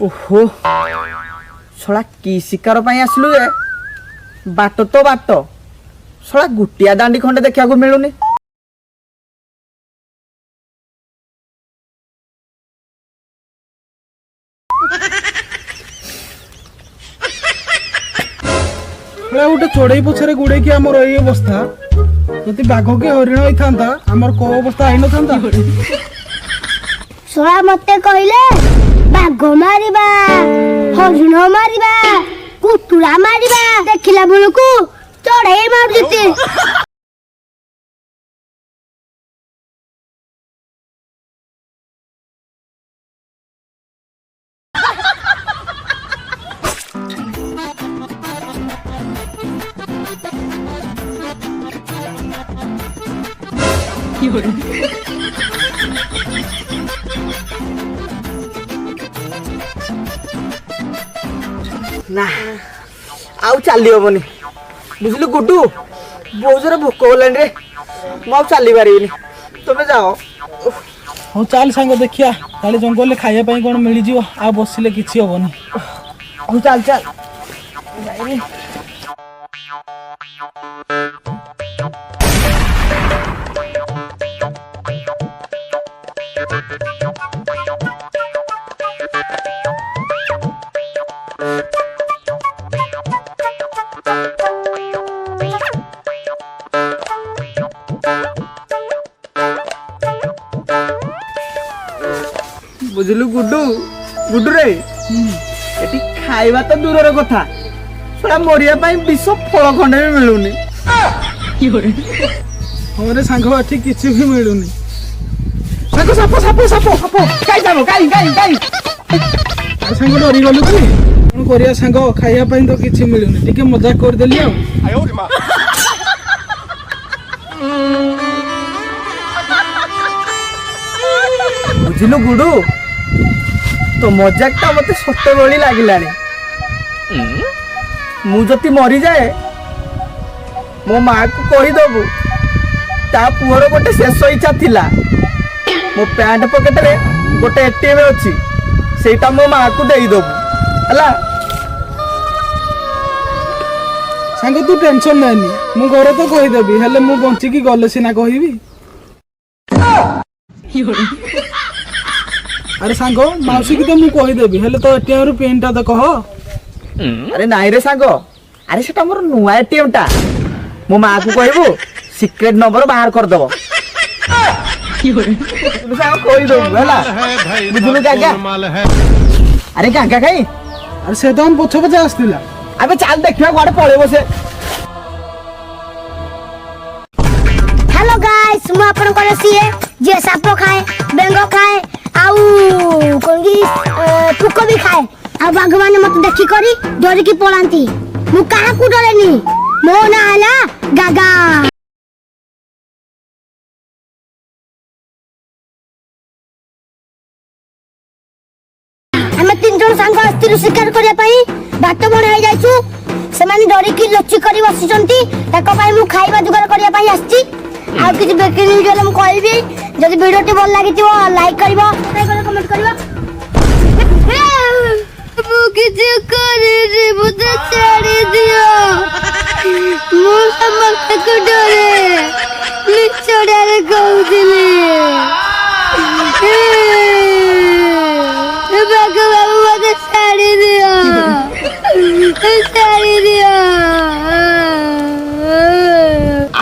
ओहो शला की शिकार आसलु ए बाट तो बाट शला गुटिया दांडी खंडे देखा मिलूनी गोटे चढ़ई पछरे गुड़े कि आमर ये अवस्था जदि बाघ के हरिण होता आमर को अवस्था आई नथा सोळा मते कहले बाघ मारिबा हरिण मारिबा कुतुरा मारिबा देखिला बेलकु चढ़ई मार जते ना आउ चली हेनी बुझलु गुड्डू बहुत जोर भोक होलानी रे मु चली पारिनी तुम जाओ हाँ चल सांग देखिया ताले जंगल खाइबा कौन मिल जिवो आ बसिले किछि होबनी हूँ चल चल जाइए बुझलु गुड्डू गुड्डू रे एटी खाइबा तो दूर कथा थोड़ा मरिया विष फल खंडे भी मिलूनी हमारे सांग एठी किछि भी मिलुनी साप साप साप साप साप काई जाबो काई काई काई सांग डरी गलु कि कोन करिया सांग खाइया पई तो किछि मिलुनी टिके मजाक कर देली आ बुझलु गुडू तो मजाक ता मते सत्य बळी लागिलानी मु जति मरी जाए मो माँ को कही दबु ता पुअर गोटे शेष इच्छा थिला मो पैंट पॉकेट रे गोटे एटीएम अछि सेटा मो माँ को देई दबु हला सांग तू टेंशन नानी मु घर तो कही देबी हेले मु बंची की गले सिना कहिबी अरे सांग माउसी की तो मु कही देबी हेले तो एटीएम रो पिन ता तो कह अरे नाई रे सांग अरे सेटा मोर नुआ एटीएम टा मो माँ को कहबो सीक्रेट नंबर बाहर कर दबो तू सांग कोई दो हला बुझलु काका अरे काका काई अरे से तो हम पछ पछ आस्तिला अबे चल देखिया गुआडे पळेबो से हेलो गाइस मु आपन को सीए जे साप खाए बेंगो खाए आउ कोंगी फुको भी खाए आ भगवान मत देखि करी डर की पळांती मु काहा को डरेनी मो ना हला गागा हम तीन जन संग अस्थिर शिकार करिया पई बात बण हो जाइछु से माने डरी की लच्ची करी बसिचंती ताको पई मु खाइबा जुगार करिया पई आछि आ किछि बेकरी न्यूज हम कहबी जदि वीडियो टी भल लागितिबो लाइक करबो कमेंट करबो मु किछि करे रे बुझ छाड़ी दियो मु समस्त को डरे लिचड़ारे गौदिले भगवान मुझे छाड़ी दियो छाड़ी दियो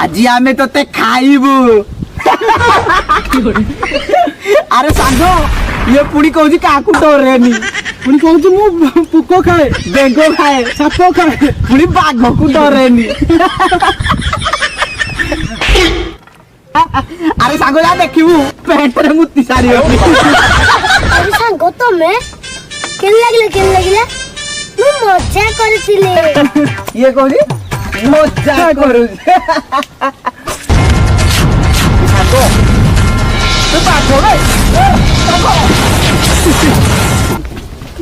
आज आमे तो ते खाइबू अरे सांगो ये पुड़ी कहूची काकू डरेनी पुणी कहूची मु पुको खाए बेंगो खाए साप खाए पुड़ी बाघ को डरेनी अरे सांगो या देखिबू पेट रे मुत्ती सारी अरे सांगो तमे केन लागिला मु मजा करथिले ये कहूची मजा करू सांगो तू बाघ रे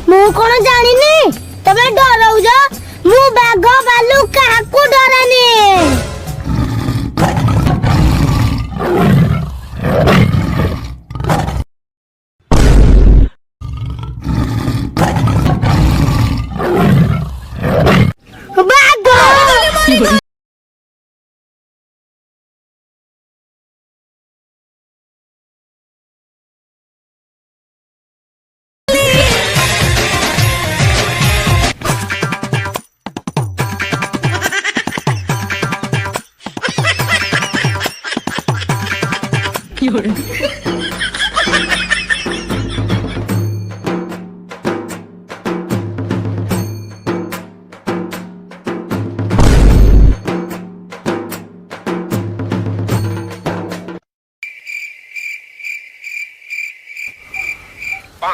मु कोन जानिनी तमे डराउज मु बाघ बालू काहाकू डरानी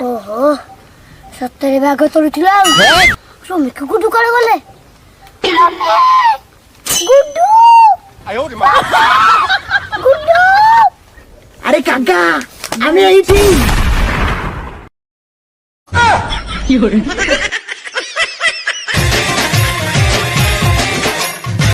ଓହୋ ସତରେ ବାଘ ତୋଳୁଥିଲା ଆଉ ଶ୍ରମିକ ଗୁଡୁ କୁଆଡେ ଗଲେ ଗୁଡୁ ଗୁଡୁ আরে কাকা আমি এইছি